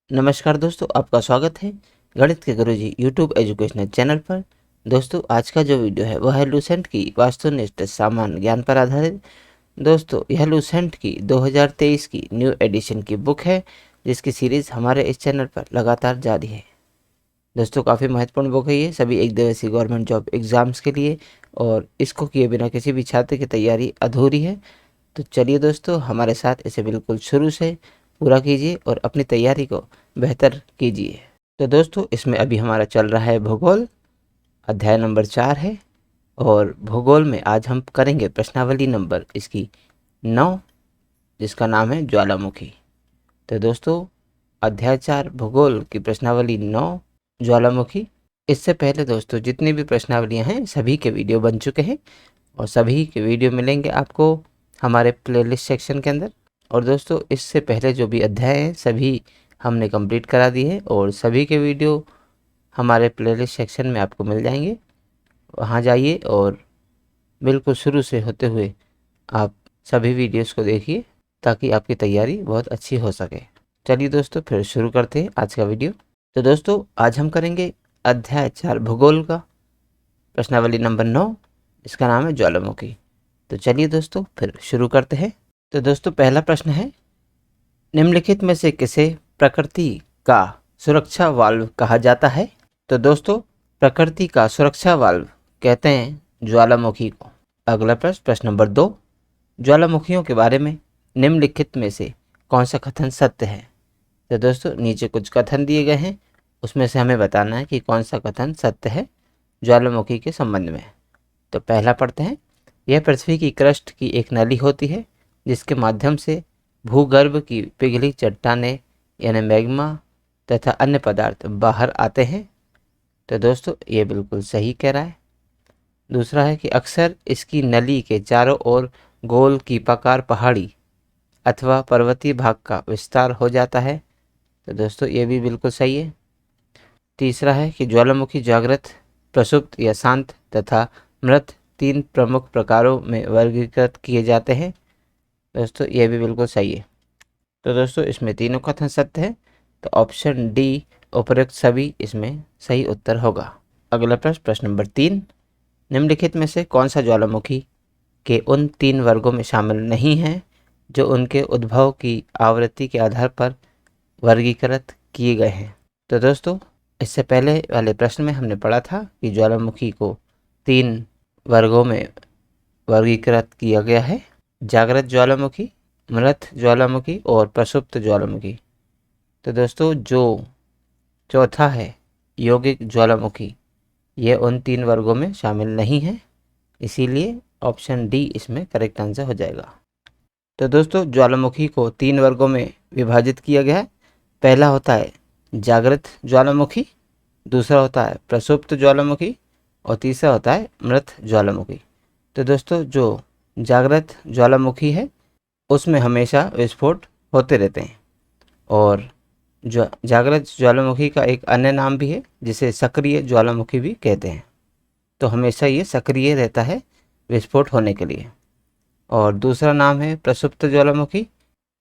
नमस्कार दोस्तों, आपका स्वागत है गणित के गुरुजी यूट्यूब एजुकेशनल चैनल पर। दोस्तों, आज का जो वीडियो है वह है लूसेंट की वास्तुनिष्ठ सामान्य ज्ञान पर आधारित। दोस्तों, यह लूसेंट की 2023 की न्यू एडिशन की बुक है, जिसकी सीरीज हमारे इस चैनल पर लगातार जारी है। दोस्तों, काफ़ी महत्वपूर्ण बुक है ये सभी एक दिवसीय गवर्नमेंट जॉब एग्जाम्स के लिए, और इसको किए बिना किसी भी छात्र की तैयारी अधूरी है। तो चलिए दोस्तों, हमारे साथ इसे बिल्कुल शुरू से पूरा कीजिए और अपनी तैयारी को बेहतर कीजिए। तो दोस्तों, इसमें अभी हमारा चल रहा है भूगोल, अध्याय नंबर 4 है। और भूगोल में आज हम करेंगे प्रश्नावली नंबर इसकी 9, जिसका नाम है ज्वालामुखी। तो दोस्तों, अध्याय 4 भूगोल की प्रश्नावली 9 ज्वालामुखी। इससे पहले दोस्तों, जितनी भी प्रश्नावलियां हैं सभी के वीडियो बन चुके हैं, और सभी के वीडियो मिलेंगे आपको हमारे प्लेलिस्ट सेक्शन के अंदर। और दोस्तों, इससे पहले जो भी अध्याय हैं सभी हमने कंप्लीट करा दिए हैं, और सभी के वीडियो हमारे प्लेलिस्ट सेक्शन में आपको मिल जाएंगे। वहाँ जाइए और बिल्कुल शुरू से होते हुए आप सभी वीडियोस को देखिए, ताकि आपकी तैयारी बहुत अच्छी हो सके। चलिए दोस्तों, फिर शुरू करते हैं आज का वीडियो। तो दोस्तों, आज हम करेंगे अध्याय 4 भूगोल का प्रश्नावली नंबर 9, इसका नाम है ज्वालामुखी। तो चलिए दोस्तों, फिर शुरू करते हैं। तो दोस्तों, पहला प्रश्न है, निम्नलिखित में से किसे प्रकृति का सुरक्षा वाल्व कहा जाता है? तो दोस्तों, प्रकृति का सुरक्षा वाल्व कहते हैं ज्वालामुखी को। अगला प्रश्न, प्रश्न नंबर 2, ज्वालामुखियों के बारे में निम्नलिखित में से कौन सा कथन सत्य है? तो दोस्तों, नीचे कुछ कथन दिए गए हैं, उसमें से हमें बताना है कि कौन सा कथन सत्य है ज्वालामुखी के संबंध में। तो पहला पढ़ते हैं, यह पृथ्वी की क्रस्ट की एक नली होती है, जिसके माध्यम से भूगर्भ की पिघली चट्टानें यानी मैग्मा तथा अन्य पदार्थ बाहर आते हैं। तो दोस्तों, ये बिल्कुल सही कह रहा है। दूसरा है कि अक्सर इसकी नली के चारों ओर गोल कीपाकार पहाड़ी अथवा पर्वतीय भाग का विस्तार हो जाता है। तो दोस्तों, ये भी बिल्कुल सही है। तीसरा है कि ज्वालामुखी जागृत, प्रसुप्त या शांत तथा मृत 3 प्रमुख प्रकारों में वर्गीकृत किए जाते हैं। दोस्तों, ये भी बिल्कुल सही है। तो दोस्तों, इसमें तीनों कथन सत्य है, तो ऑप्शन डी उपरोक्त सभी इसमें सही उत्तर होगा। अगला प्रश्न, प्रश्न नंबर 3, निम्नलिखित में से कौन सा ज्वालामुखी के उन 3 वर्गों में शामिल नहीं है जो उनके उद्भव की आवृत्ति के आधार पर वर्गीकृत किए गए हैं? तो दोस्तों, इससे पहले वाले प्रश्न में हमने पढ़ा था कि ज्वालामुखी को 3 वर्गों में वर्गीकृत किया गया है, जागृत ज्वालामुखी, मृत ज्वालामुखी और प्रसुप्त ज्वालामुखी। तो दोस्तों, जो चौथा है यौगिक ज्वालामुखी, ये उन 3 वर्गों में शामिल नहीं है, इसीलिए ऑप्शन डी इसमें करेक्ट आंसर हो जाएगा। तो दोस्तों, ज्वालामुखी को 3 वर्गों में विभाजित किया गया है। पहला होता है जागृत ज्वालामुखी, दूसरा होता है प्रसुप्त ज्वालामुखी, और तीसरा होता है मृत ज्वालामुखी। तो दोस्तों, जो जागृत ज्वालामुखी है उसमें हमेशा विस्फोट होते रहते हैं, और जो जागृत ज्वालामुखी का एक अन्य नाम भी है जिसे सक्रिय ज्वालामुखी भी कहते हैं। तो हमेशा ये सक्रिय रहता है विस्फोट होने के लिए। और दूसरा नाम है प्रसुप्त ज्वालामुखी।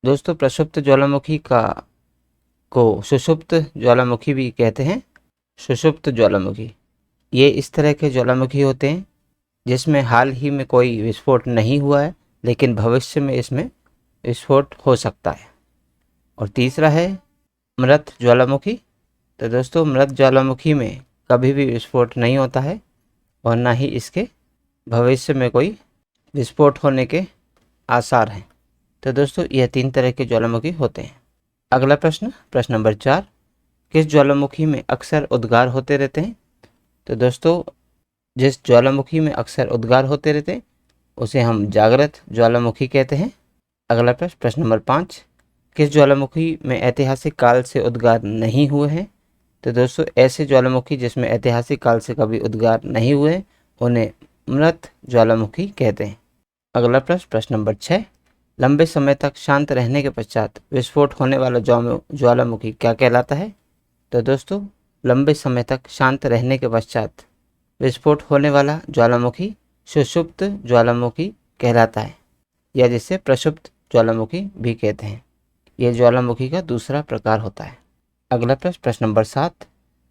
दोस्तों, प्रसुप्त ज्वालामुखी को सुषुप्त ज्वालामुखी भी कहते हैं। सुषुप्त ज्वालामुखी, ये इस तरह के ज्वालामुखी होते हैं जिसमें हाल ही में कोई विस्फोट नहीं हुआ है, लेकिन भविष्य में इसमें विस्फोट हो सकता है। और तीसरा है मृत ज्वालामुखी। तो दोस्तों, मृत ज्वालामुखी में कभी भी विस्फोट नहीं होता है, और ना ही इसके भविष्य में कोई विस्फोट होने के आसार हैं। तो दोस्तों, यह 3 तरह के ज्वालामुखी होते हैं। अगला प्रश्न, प्रश्न नंबर 4, किस ज्वालामुखी में अक्सर उद्गार होते रहते हैं? तो दोस्तों, जिस ज्वालामुखी में अक्सर उद्गार होते रहते हैं उसे हम जागृत ज्वालामुखी कहते हैं। अगला प्रश्न, प्रश्न नंबर 5, किस ज्वालामुखी में ऐतिहासिक काल से उद्गार नहीं हुए हैं? तो दोस्तों, ऐसे ज्वालामुखी जिसमें ऐतिहासिक काल से कभी उद्गार नहीं हुए उन्हें मृत ज्वालामुखी कहते हैं। अगला प्रश्न, प्रश्न नंबर 6, लंबे समय तक शांत रहने के पश्चात विस्फोट होने वाला ज्वालामुखी क्या कहलाता है? तो दोस्तों, लंबे समय तक शांत रहने के पश्चात विस्फोट होने वाला ज्वालामुखी सुषुप्त ज्वालामुखी कहलाता है, या जिसे प्रसुप्त ज्वालामुखी भी कहते हैं। यह ज्वालामुखी का दूसरा प्रकार होता है। अगला प्रश्न, प्रश्न नंबर 7,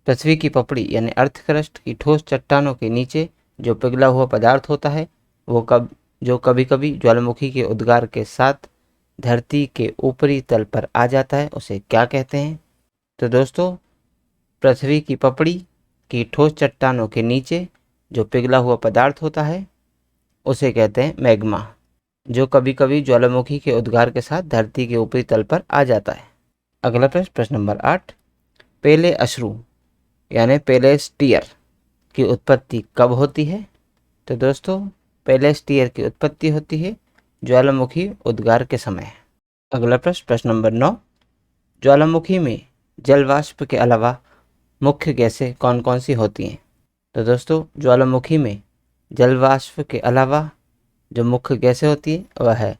पृथ्वी की पपड़ी यानी अर्थ क्रस्ट की ठोस चट्टानों के नीचे जो पिघला हुआ पदार्थ होता है वो जो कभी कभी ज्वालामुखी के उद्गार के साथ धरती के ऊपरी तल पर आ जाता है उसे क्या कहते हैं? तो दोस्तों, पृथ्वी की पपड़ी की ठोस चट्टानों के नीचे जो पिघला हुआ पदार्थ होता है उसे कहते हैं मैग्मा, जो कभी कभी ज्वालामुखी के उद्गार के साथ धरती के ऊपरी तल पर आ जाता है। अगला प्रश्न, प्रश्न नंबर 8, पेले अश्रु यानी पेलेस्टियर की उत्पत्ति कब होती है? तो दोस्तों, पेलेस्टियर की उत्पत्ति होती है ज्वालामुखी उद्गार के समय। अगला प्रश्न, प्रश्न नंबर 9, ज्वालामुखी में जल वाष्प के अलावा मुख्य गैसें कौन कौन सी होती हैं? तो दोस्तों, ज्वालामुखी में जल वाष्प के अलावा जो मुख्य गैसें होती हैं वह है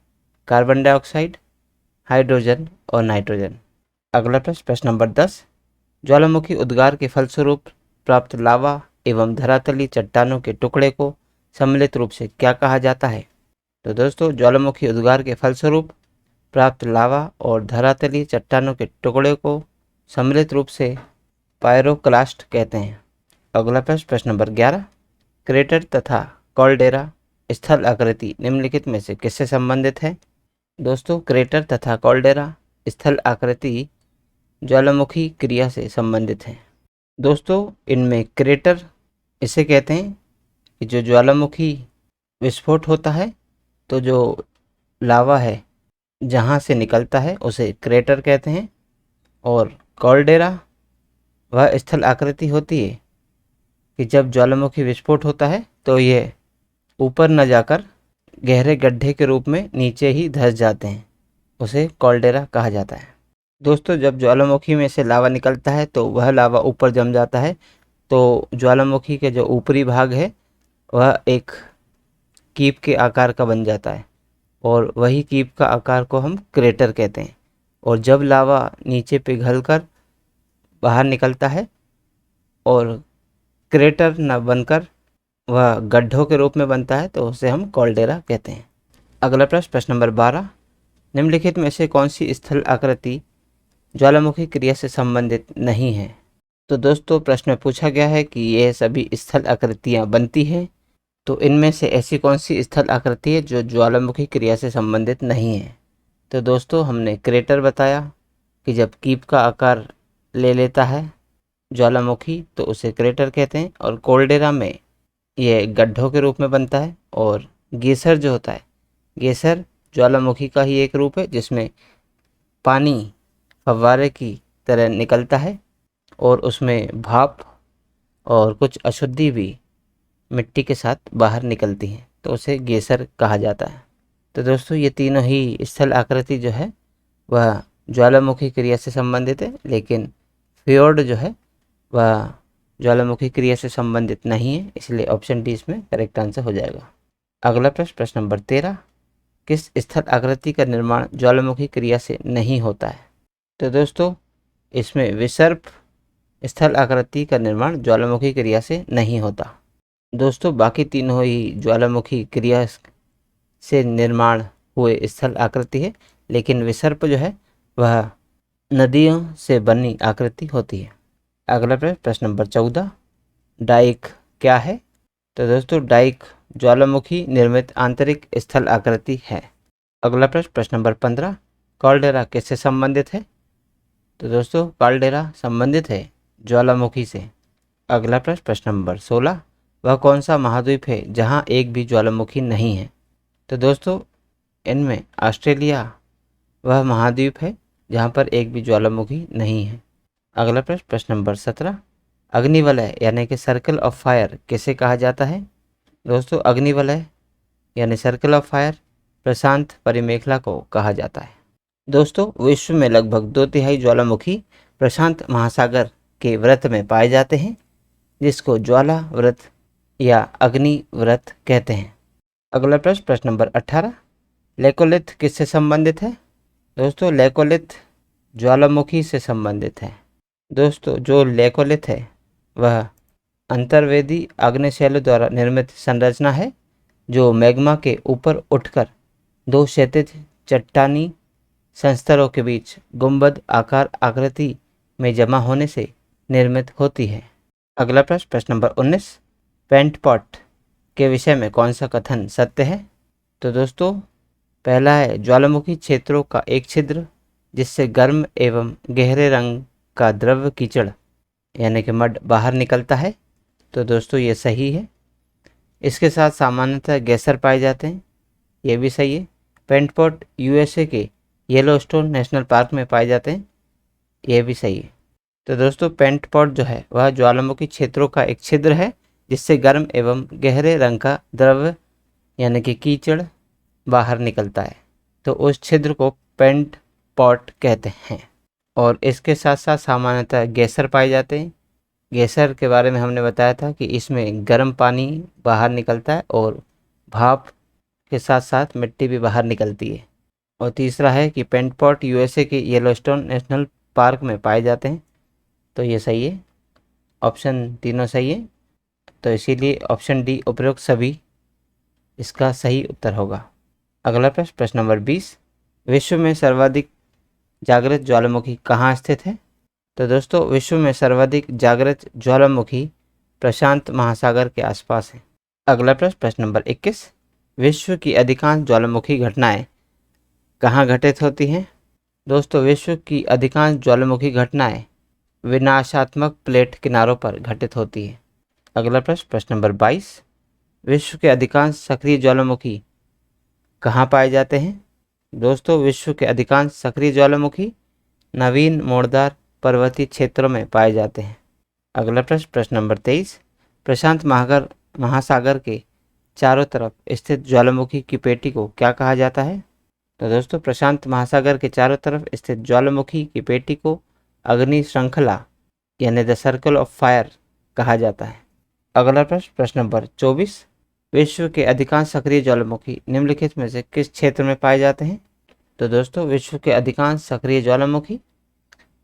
कार्बन डाइऑक्साइड, हाइड्रोजन और नाइट्रोजन। अगला प्रश्न, प्रश्न नंबर 10, ज्वालामुखी उद्गार के फलस्वरूप प्राप्त लावा एवं धरातली चट्टानों के टुकड़े को सम्मिलित रूप से क्या कहा जाता है? तो दोस्तों, ज्वालामुखी उद्गार के फलस्वरूप प्राप्त लावा और धरातली चट्टानों के टुकड़े को सम्मिलित रूप से पायरोक्लास्ट कहते हैं। अगला प्रश्न, प्रश्न नंबर 11, क्रेटर तथा कॉल्डेरा स्थल आकृति निम्नलिखित में से किससे संबंधित है? दोस्तों, क्रेटर तथा कॉल्डेरा स्थल आकृति ज्वालामुखी क्रिया से संबंधित है। दोस्तों, इनमें क्रेटर इसे कहते हैं कि जो ज्वालामुखी विस्फोट होता है तो जो लावा है जहाँ से निकलता है उसे क्रेटर कहते हैं, और कॉल्डेरा वह स्थल आकृति होती है कि जब ज्वालामुखी विस्फोट होता है तो ये ऊपर न जाकर गहरे गड्ढे के रूप में नीचे ही धंस जाते हैं, उसे कॉल्डेरा कहा जाता है। दोस्तों, जब ज्वालामुखी में से लावा निकलता है तो वह लावा ऊपर जम जाता है, तो ज्वालामुखी के जो ऊपरी भाग है वह एक कीप के आकार का बन जाता है, और वही कीप का आकार को हम क्रेटर कहते हैं। और जब लावा नीचे पिघलकर बाहर निकलता है और क्रेटर न बनकर वह गड्ढों के रूप में बनता है तो उसे हम कॉल्डेरा कहते हैं। अगला प्रश्न, प्रश्न नंबर 12, निम्नलिखित में से कौन सी स्थल आकृति ज्वालामुखी क्रिया से संबंधित नहीं है? तो दोस्तों, प्रश्न में पूछा गया है कि यह सभी स्थल आकृतियां बनती हैं, तो इनमें से ऐसी कौन सी स्थल आकृति है जो ज्वालामुखी क्रिया से संबंधित नहीं है? तो दोस्तों, हमने क्रेटर बताया कि जब कीप का आकार ले लेता है ज्वालामुखी तो उसे क्रेटर कहते हैं, और कॉल्डेरा में यह गड्ढों के रूप में बनता है, और गेसर जो होता है, गेसर ज्वालामुखी का ही एक रूप है जिसमें पानी फव्वारे की तरह निकलता है और उसमें भाप और कुछ अशुद्धि भी मिट्टी के साथ बाहर निकलती हैं, तो उसे गेसर कहा जाता है। तो दोस्तों, ये तीनों ही स्थल आकृति जो है वह ज्वालामुखी क्रिया से संबंधित है, लेकिन फ्योर्ड जो है वह ज्वालामुखी क्रिया से संबंधित नहीं है, इसलिए ऑप्शन डी इसमें करेक्ट आंसर हो जाएगा। अगला प्रश्न, प्रश्न नंबर 13, किस स्थल आकृति का निर्माण ज्वालामुखी क्रिया से नहीं होता है? तो दोस्तों, इसमें विसर्प स्थल आकृति का निर्माण ज्वालामुखी क्रिया से नहीं होता। दोस्तों, बाकी तीनों ही ज्वालामुखी क्रिया से निर्माण हुए स्थल आकृति है, लेकिन विसर्प जो है वह नदियों से बनी आकृति होती है। अगला प्रश्न, प्रश्न नंबर 14, डाइक क्या है? तो दोस्तों, डाइक ज्वालामुखी निर्मित आंतरिक स्थल आकृति है। अगला प्रश्न, प्रश्न नंबर 15, कॉल्डेरा किससे संबंधित है? तो दोस्तों, कॉल्डेरा संबंधित है ज्वालामुखी से। अगला प्रश्न, प्रश्न नंबर 16, वह कौन सा महाद्वीप है जहां एक भी ज्वालामुखी नहीं है? तो दोस्तों, इनमें ऑस्ट्रेलिया वह महाद्वीप है जहां पर एक भी ज्वालामुखी नहीं है। अगला प्रश्न, प्रश्न नंबर 17, अग्निवलय यानी कि सर्कल ऑफ फायर किसे कहा जाता है? दोस्तों, अग्निवलय यानी सर्कल ऑफ फायर प्रशांत परिमेखला को कहा जाता है। दोस्तों, विश्व में लगभग 2/3 ज्वालामुखी प्रशांत महासागर के व्रत में पाए जाते हैं, जिसको ज्वाला व्रत या अग्नि व्रत कहते हैं। अगला प्रश्न, प्रश्न नंबर 18, लेकोलिथ किससे संबंधित है? दोस्तों, लेकोलिथ ज्वालामुखी से संबंधित है। दोस्तों, जो लेकोलिथ है वह अंतर्वेदी आग्नेयशैलों द्वारा निर्मित संरचना है जो मैग्मा के ऊपर उठकर दो क्षैतिज चट्टानी संस्तरों के बीच गुंबद आकार आकृति में जमा होने से निर्मित होती है। अगला प्रश्न, प्रश्न नंबर 19, पेंट पॉट के विषय में कौन सा कथन सत्य है? तो दोस्तों पहला है ज्वालामुखी क्षेत्रों का एक छिद्र जिससे गर्म एवं गहरे रंग का द्रव कीचड़ यानी कि मड बाहर निकलता है। तो दोस्तों ये सही है। इसके साथ सामान्यतः गैसर पाए जाते हैं, ये भी सही है। पेंट पॉट यूएसए के येलोस्टोन नेशनल पार्क में पाए जाते हैं, ये भी सही है। तो दोस्तों पेंट पॉट जो है वह ज्वालामुखी क्षेत्रों का एक छिद्र है जिससे गर्म एवं गहरे रंग का द्रव यानी कि कीचड़ बाहर निकलता है, तो उस छिद्र को पेंट पॉट कहते हैं। और इसके साथ साथ सामान्यतः गैसर पाए जाते हैं। गैसर के बारे में हमने बताया था कि इसमें गर्म पानी बाहर निकलता है और भाप के साथ साथ मिट्टी भी बाहर निकलती है। और तीसरा है कि पेंट पॉट यूएसए के येलोस्टोन नेशनल पार्क में पाए जाते हैं, तो ये सही है। ऑप्शन तीनों सही है, तो इसीलिए ऑप्शन डी उपरोक्त सभी इसका सही उत्तर होगा। अगला प्रश्न, प्रश्न नंबर 20, विश्व में सर्वाधिक जागृत ज्वालामुखी कहाँ स्थित है? तो दोस्तों विश्व में सर्वाधिक जागृत ज्वालामुखी प्रशांत महासागर के आसपास है। अगला प्रश्न, प्रश्न नंबर 21, विश्व की अधिकांश ज्वालामुखी घटनाएं कहाँ घटित होती हैं? दोस्तों विश्व की अधिकांश ज्वालामुखी घटनाएं विनाशात्मक प्लेट किनारों पर घटित होती है। अगला प्रश्न, प्रश्न नंबर 22, विश्व के अधिकांश सक्रिय ज्वालामुखी कहाँ पाए जाते हैं? दोस्तों विश्व के अधिकांश सक्रिय ज्वालामुखी नवीन मोड़दार पर्वतीय क्षेत्रों में पाए जाते हैं। अगला प्रश्न, प्रश्न नंबर 23, प्रशांत महासागर के चारों तरफ स्थित ज्वालामुखी की पेटी को क्या कहा जाता है? तो दोस्तों प्रशांत महासागर के चारों तरफ स्थित ज्वालामुखी की पेटी को अग्नि श्रृंखला यानी द सर्कल ऑफ फायर कहा जाता है। अगला प्रश्न, प्रश्न नंबर 24, विश्व के अधिकांश सक्रिय ज्वालामुखी निम्नलिखित में से किस क्षेत्र में पाए जाते हैं? तो दोस्तों विश्व के अधिकांश सक्रिय ज्वालामुखी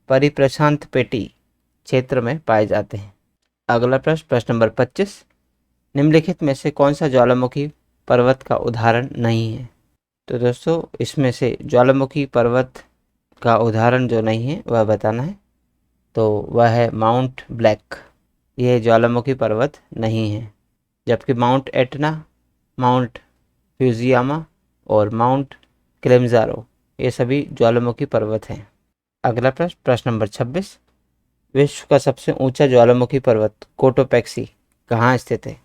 परिप्रशांत पेटी क्षेत्र में पाए जाते हैं। अगला प्रश्न, प्रश्न नंबर 25, निम्नलिखित में से कौन सा ज्वालामुखी पर्वत का उदाहरण नहीं है? तो दोस्तों इसमें से ज्वालामुखी पर्वत का उदाहरण जो नहीं है वह बताना है, तो वह है माउंट ब्लैक। यह ज्वालामुखी पर्वत नहीं है, जबकि माउंट एटना, माउंट फ्यूजियामा और माउंट किलिमंजारो ये सभी ज्वालामुखी पर्वत हैं। अगला प्रश्न, प्रश्न नंबर 26, विश्व का सबसे ऊंचा ज्वालामुखी पर्वत कोटोपैक्सी कहाँ स्थित है?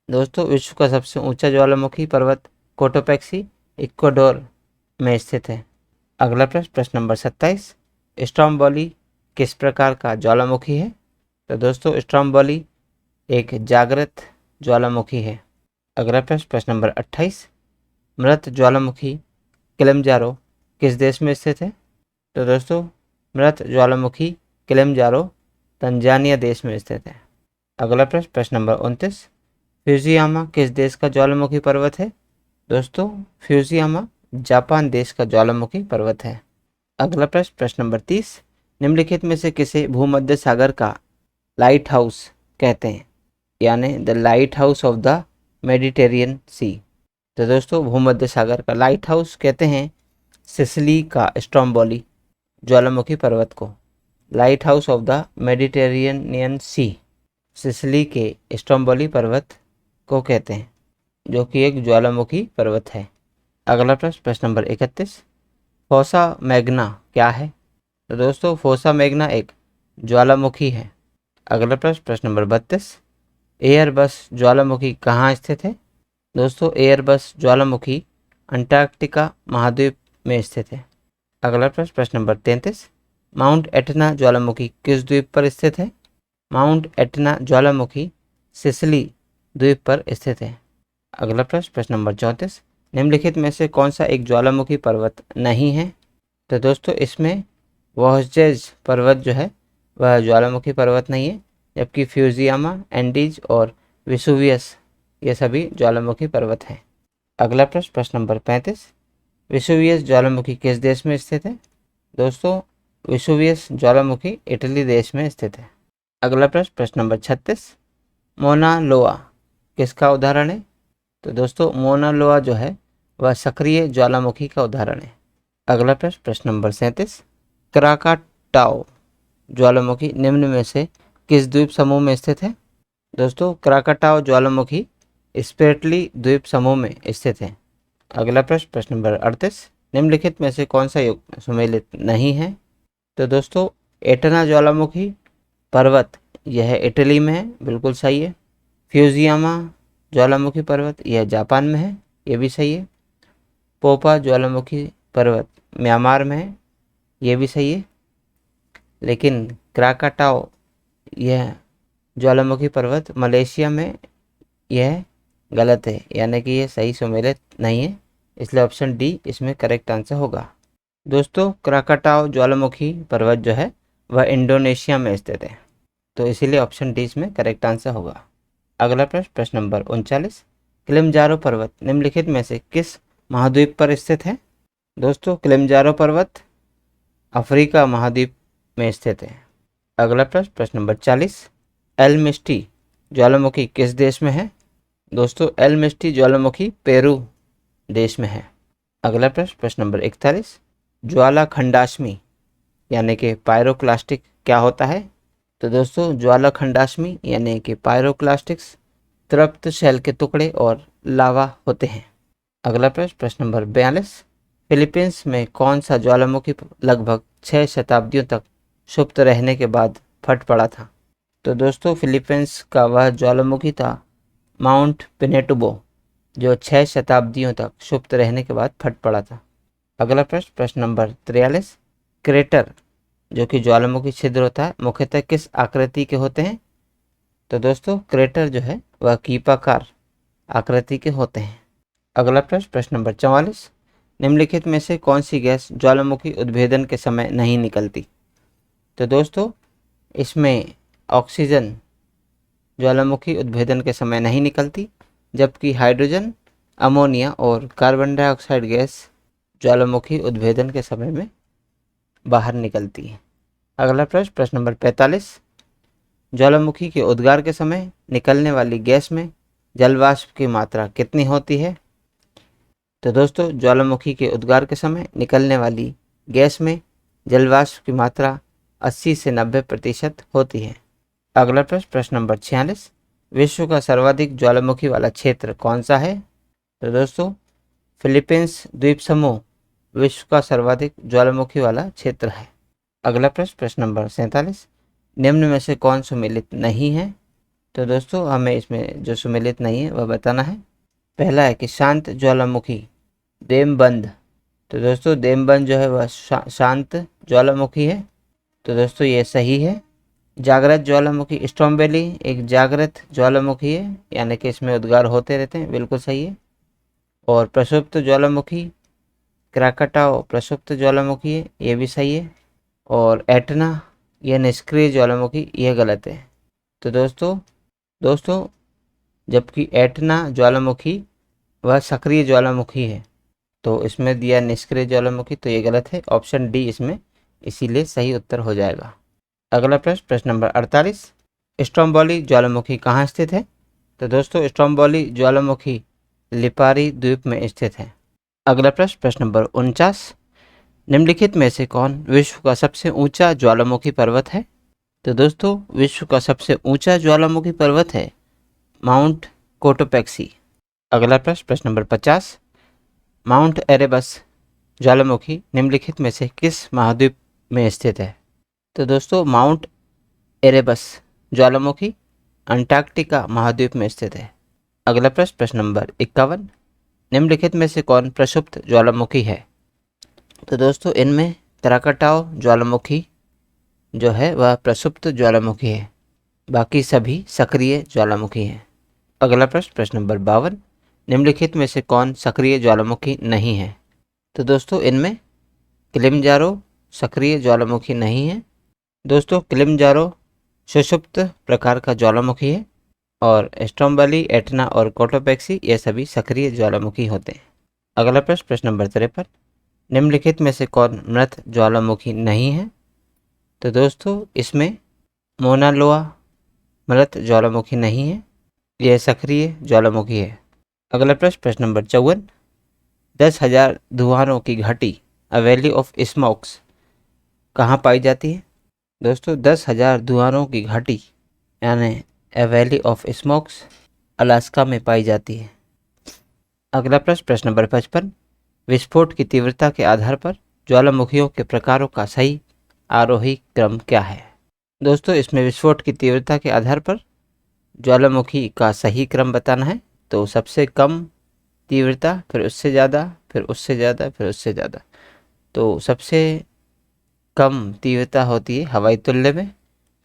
दोस्तों विश्व का सबसे ऊंचा ज्वालामुखी पर्वत कोटोपैक्सी इक्वाडोर में स्थित है। अगला प्रश्न, प्रश्न नंबर 27, स्ट्रोम्बोली किस प्रकार का ज्वालामुखी है? तो दोस्तों स्ट्रोम्बोली एक जागृत ज्वालामुखी है। अगला प्रश्न, प्रश्न नंबर 28, मृत ज्वालामुखी किलिमंजारो किस देश में स्थित है? तो दोस्तों मृत ज्वालामुखी किलिमंजारो तंजानिया देश में स्थित है। अगला प्रश्न, प्रश्न नंबर 29, फ्यूजियामा किस देश का ज्वालामुखी पर्वत है? दोस्तों फ्यूजियामा जापान देश का ज्वालामुखी पर्वत है। अगला प्रश्न, प्रश्न नंबर 30, निम्नलिखित में से किसे भूमध्य सागर का लाइट हाउस कहते हैं, यानी the light house of the Mediterranean sea? तो दोस्तों भूमध्य सागर का लाइट हाउस कहते हैं सिसिली का स्ट्रोम्बोली ज्वालामुखी पर्वत को। Light house of the Mediterranean sea Sicily के स्ट्रोम्बोली पर्वत को कहते हैं, जो कि एक ज्वालामुखी पर्वत है। अगला प्रश्न, प्रश्न नंबर 31, फोसा मैग्ना क्या है? तो दोस्तों फोसा मैग्ना एक ज्वालामुखी है। अगला प्रश्न, प्रश्न नंबर 32, एयरबस ज्वालामुखी कहाँ स्थित है? दोस्तों एयरबस ज्वालामुखी अंटार्कटिका महाद्वीप में स्थित है। अगला प्रश्न, प्रश्न नंबर 33, माउंट एटना ज्वालामुखी किस द्वीप पर स्थित है? माउंट एटना ज्वालामुखी सिसिली द्वीप पर स्थित है। अगला प्रश्न, प्रश्न नंबर 34, निम्नलिखित में से कौन सा एक ज्वालामुखी पर्वत नहीं है? तो दोस्तों इसमें वोल्जेज पर्वत जो है वह ज्वालामुखी पर्वत नहीं है, जबकि फ्यूजियामा, एंडीज और वेसुवियस ये सभी ज्वालामुखी पर्वत हैं। अगला प्रश्न, प्रश्न नंबर 35, वेसुवियस ज्वालामुखी किस देश में स्थित है? दोस्तों वेसुवियस ज्वालामुखी इटली देश में स्थित है। अगला प्रश्न, प्रश्न नंबर 36, मोना लोआ किसका उदाहरण है? तो दोस्तों मोना लोआ जो है वह सक्रिय ज्वालामुखी का उदाहरण है। अगला प्रश्न, प्रश्न नंबर 37, क्राकाटाओ ज्वालामुखी निम्न में से किस द्वीप समूह में स्थित है? दोस्तों, क्राकाटाओ ज्वालामुखी स्प्रेटली द्वीप समूह में स्थित है। अगला प्रश्न, प्रश्न नंबर 38, निम्नलिखित में से कौन सा युग सुमेलित नहीं है? तो दोस्तों, एटना ज्वालामुखी पर्वत यह इटली में है, बिल्कुल सही है। फ्यूजियामा ज्वालामुखी पर्वत यह जापान में है, ये भी सही है। पोपा ज्वालामुखी पर्वत म्यांमार में है, ये भी सही है। लेकिन क्राकाटाओ यह ज्वालामुखी पर्वत मलेशिया में, यह गलत है, यानी कि यह सही सुमेलित नहीं है, इसलिए ऑप्शन डी इसमें करेक्ट आंसर होगा। दोस्तों, क्राकाटाओ ज्वालामुखी पर्वत जो है वह इंडोनेशिया में स्थित है, तो इसीलिए ऑप्शन डी इसमें करेक्ट आंसर होगा। अगला प्रश्न, प्रश्न नंबर 39, किलिमंजारो पर्वत निम्नलिखित में से किस महाद्वीप पर स्थित है? दोस्तों, किलिमंजारो पर्वत अफ्रीका महाद्वीप में स्थित है। अगला प्रश्न, प्रश्न नंबर 40, एल मिस्टी ज्वालामुखी किस देश में है? दोस्तों, एल मिस्टी ज्वालामुखी पेरू देश में है। अगला प्रश्न, प्रश्न नंबर 41, ज्वाला खंडाश्मी यानी कि पायरोक्लास्टिक क्या होता है? तो दोस्तों, ज्वाला खंडाश्मी यानी कि पायरोक्लास्टिक्स तृप्त शैल के टुकड़े और लावा होते हैं। अगला प्रश्न, प्रश्न नंबर 42, फिलीपींस में कौन सा ज्वालामुखी लगभग 6 शताब्दियों तक सुप्त रहने के बाद फट पड़ा था? तो दोस्तों, फिलीपींस का वह ज्वालामुखी था माउंट पिनेटुबो, जो 6 शताब्दियों तक सुप्त रहने के बाद फट पड़ा था। अगला प्रश्न, प्रश्न नंबर 43, क्रेटर जो कि ज्वालामुखी छिद्र होता है मुख्यतः किस आकृति के होते हैं? तो दोस्तों, क्रेटर जो है वह कीपाकार आकृति के होते हैं। अगला प्रश्न, प्रश्न नंबर 44, निम्नलिखित में से कौन सी गैस ज्वालामुखी उद्भेदन के समय नहीं निकलती? तो दोस्तों, इसमें ऑक्सीजन ज्वालामुखी उद्भेदन के समय नहीं निकलती, जबकि हाइड्रोजन, अमोनिया और कार्बन डाइऑक्साइड गैस ज्वालामुखी उद्भेदन के समय में बाहर निकलती है। अगला प्रश्न, प्रश्न नंबर 45, ज्वालामुखी के उद्गार के समय निकलने वाली गैस में जलवाष्प की मात्रा कितनी होती है? तो दोस्तों, ज्वालामुखी के उद्गार के समय निकलने वाली गैस में जलवाष्प की मात्रा 80 से 90% होती है। अगला प्रश्न, प्रश्न नंबर 46, विश्व का सर्वाधिक ज्वालामुखी वाला क्षेत्र कौन सा है? तो दोस्तों, फिलीपींस द्वीप समूह विश्व का सर्वाधिक ज्वालामुखी वाला क्षेत्र है। अगला प्रश्न, प्रश्न नंबर 47, निम्न में से कौन सुमेलित नहीं है? तो दोस्तों, हमें इसमें जो सुमेलित नहीं है वह बताना है। पहला है कि शांत ज्वालामुखी देमबंद, तो दोस्तों देमबंद जो है वह शांत ज्वालामुखी है, तो दोस्तों ये सही है। जागृत ज्वालामुखी स्ट्रोम्बेली एक जागृत ज्वालामुखी है, यानी कि इसमें उद्गार होते रहते हैं, बिल्कुल सही है। और प्रसुप्त ज्वालामुखी क्राकाटाओ प्रसुप्त ज्वालामुखी है, ये भी सही है। और एटना यह निष्क्रिय ज्वालामुखी, यह गलत है। तो दोस्तों जबकि एटना ज्वालामुखी वह सक्रिय ज्वालामुखी है, तो इसमें दिया निष्क्रिय ज्वालामुखी, तो ये गलत है, ऑप्शन डी इसमें इसीलिए सही उत्तर हो जाएगा। अगला प्रश्न, प्रश्न नंबर 48, स्ट्रोम्बोली ज्वालामुखी कहाँ स्थित है? तो दोस्तों, स्ट्रोम्बोली ज्वालामुखी लिपारी द्वीप में स्थित है। अगला प्रश्न, प्रश्न नंबर 49, निम्नलिखित में से कौन विश्व का सबसे ऊंचा ज्वालामुखी पर्वत है? तो दोस्तों, विश्व का सबसे ऊंचा ज्वालामुखी पर्वत है माउंट कोटोपेक्सी। अगला प्रश्न, प्रश्न नंबर 50, माउंट एरेबस ज्वालामुखी निम्नलिखित में से किस महाद्वीप में स्थित है? तो दोस्तों, माउंट एरेबस ज्वालामुखी अंटार्कटिका महाद्वीप में स्थित है। अगला प्रश्न, प्रश्न नंबर 51, निम्नलिखित में से कौन प्रसुप्त ज्वालामुखी है? तो दोस्तों, इनमें क्राकाटाओ ज्वालामुखी जो है वह प्रसुप्त ज्वालामुखी है, बाकी सभी सक्रिय ज्वालामुखी हैं। अगला प्रश्न, प्रश्न नंबर 52, निम्नलिखित में से कौन सक्रिय ज्वालामुखी नहीं है? तो दोस्तों, इनमें किलिमंजारो सक्रिय ज्वालामुखी नहीं है। दोस्तों, किलिमंजारो सुषुप्त प्रकार का ज्वालामुखी है, और स्ट्रोम्बोली, एटना और कोटोपेक्सी ये सभी सक्रिय ज्वालामुखी होते हैं। अगला प्रश्न, प्रश्न नंबर 53, निम्नलिखित में से कौन मृत ज्वालामुखी नहीं है? तो दोस्तों, इसमें मोना लोआ मृत ज्वालामुखी नहीं है, यह सक्रिय ज्वालामुखी है। अगला प्रश्न, प्रश्न नंबर 54, 10,000 धुआंों की घाटी अ वैली ऑफ स्मोक्स कहाँ पाई जाती है? दोस्तों 10,000 धुआंों की घाटी यानी ए वैली ऑफ स्मोक्स अलास्का में पाई जाती है। अगला प्रश्न नंबर 55, विस्फोट की तीव्रता के आधार पर ज्वालामुखियों के प्रकारों का सही आरोही क्रम क्या है? दोस्तों इसमें विस्फोट की तीव्रता के आधार पर ज्वालामुखी का सही क्रम बताना है। तो सबसे कम तीव्रता, फिर उससे ज़्यादा, फिर उससे ज़्यादा, फिर उससे ज़्यादा। तो सबसे कम तीव्रता होती है हवाई तुल्य में,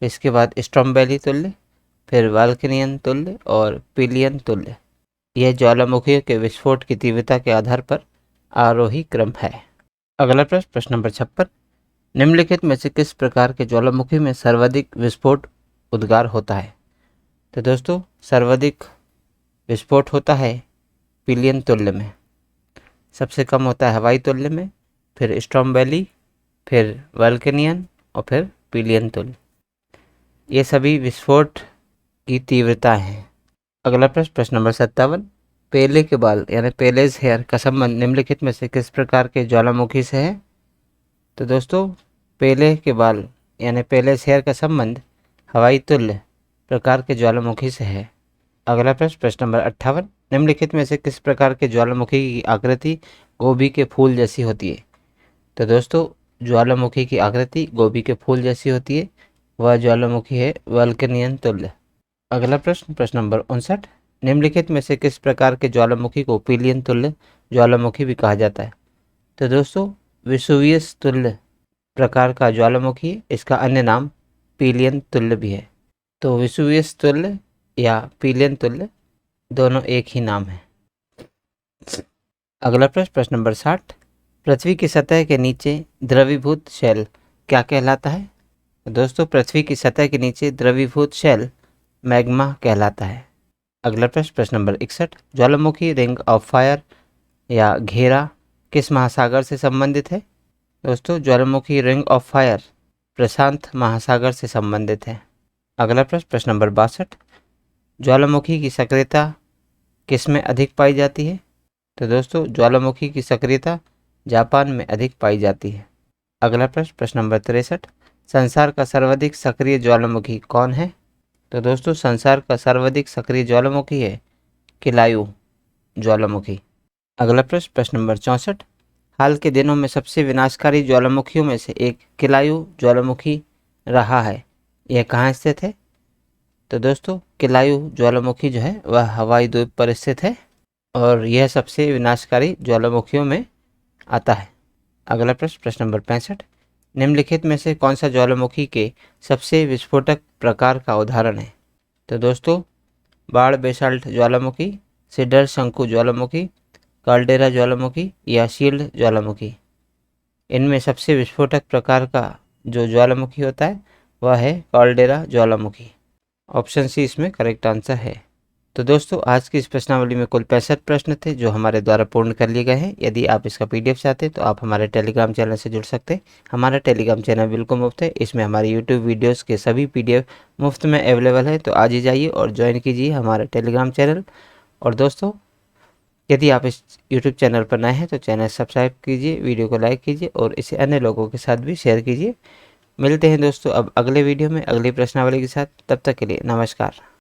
इसके बाद स्ट्रोम्बेली तुल्य, फिर वाल्कनियन तुल्य और पिलियन तुल्य। यह ज्वालामुखियों के विस्फोट की तीव्रता के आधार पर आरोही क्रम है। अगला प्रश्न नंबर 56, निम्नलिखित में से किस प्रकार के ज्वालामुखी में सर्वाधिक विस्फोट उद्गार होता है? तो दोस्तों सर्वाधिक विस्फोट होता है पिलियन तुल्य में, सबसे कम होता है हवाई तुल्य में, फिर स्ट्रोम्बेली, फिर वाल्कनियन और फिर पिलियन तुल्य। ये सभी विस्फोट की तीव्रता है। अगला प्रश्न नंबर 57, पेले के बाल यानी पेलेज हेयर का संबंध निम्नलिखित में से किस प्रकार के ज्वालामुखी से है? तो दोस्तों पेले के बाल यानी पेलेज हेयर का संबंध हवाई तुल्य प्रकार के ज्वालामुखी से है। अगला प्रश्न नंबर 58, निम्नलिखित में से किस प्रकार के ज्वालामुखी की आकृति गोभी के फूल जैसी होती है? तो दोस्तों ज्वालामुखी की आकृति गोभी के फूल जैसी होती है, वह ज्वालामुखी है वाल्कनियन तुल्य। अगला प्रश्न नंबर 59, निम्नलिखित में से किस प्रकार के ज्वालामुखी को पिलियन तुल्य ज्वालामुखी भी कहा जाता है? तो दोस्तों विसुवियस तुल्य प्रकार का ज्वालामुखी, इसका अन्य नाम पिलियन तुल्य भी है। तो विसुवियस तुल्य या पिलियन तुल्य दोनों एक ही नाम है। अगला प्रश्न नंबर 60, पृथ्वी की सतह के नीचे द्रवीभूत शेल क्या कहलाता है? दोस्तों पृथ्वी की सतह के नीचे द्रवीभूत शेल मैग्मा कहलाता है। अगला प्रश्न number 61, Jwalamukhi ring of fire या घेरा किस महासागर से संबंधित है? दोस्तों ज्वालामुखी रिंग ऑफ फायर प्रशांत महासागर से संबंधित है। अगला प्रश्न नंबर 62, ज्वालामुखी की सक्रियता किस में अधिक पाई जाती है? तो दोस्तों ज्वालामुखी की सक्रियता जापान में अधिक पाई जाती है। अगला प्रश्न नंबर 63, संसार का सर्वाधिक सक्रिय ज्वालामुखी कौन है? तो दोस्तों संसार का सर्वाधिक सक्रिय ज्वालामुखी है किलायु ज्वालामुखी। अगला प्रश्न नंबर 64, हाल के दिनों में सबसे विनाशकारी ज्वालामुखियों में से एक किलायु ज्वालामुखी रहा है, यह कहाँ स्थित है? तो दोस्तों किलायु ज्वालामुखी जो है वह हवाई द्वीप पर स्थित है और यह सबसे विनाशकारी ज्वालामुखियों में आता है। अगला प्रश्न नंबर 65, निम्नलिखित में से कौन सा ज्वालामुखी के सबसे विस्फोटक प्रकार का उदाहरण है? तो दोस्तों बाड़ बेसाल्ट ज्वालामुखी, सिडर शंकु ज्वालामुखी, काल्डेरा ज्वालामुखी या शील्ड ज्वालामुखी। इनमें सबसे विस्फोटक प्रकार का जो ज्वालामुखी होता है वह है काल्डेरा ज्वालामुखी। ऑप्शन सी इसमें करेक्ट आंसर है। तो दोस्तों आज की इस प्रश्नावली में कुल 65 प्रश्न थे जो हमारे द्वारा पूर्ण कर लिए गए हैं। यदि आप इसका PDF चाहते हैं तो आप हमारे टेलीग्राम चैनल से जुड़ सकते हैं। हमारा टेलीग्राम चैनल बिल्कुल मुफ्त है, इसमें हमारे यूट्यूब वीडियोस के सभी PDF मुफ्त में अवेलेबल है। तो आज ही जाइए और ज्वाइन कीजिए हमारा टेलीग्राम चैनल। और दोस्तों यदि आप इस यूट्यूब चैनल पर नए हैं तो चैनल सब्सक्राइब कीजिए, वीडियो को लाइक कीजिए और इसे अन्य लोगों के साथ भी शेयर कीजिए। मिलते हैं दोस्तों अब अगले वीडियो में अगली प्रश्नावली के साथ, तब तक के लिए नमस्कार।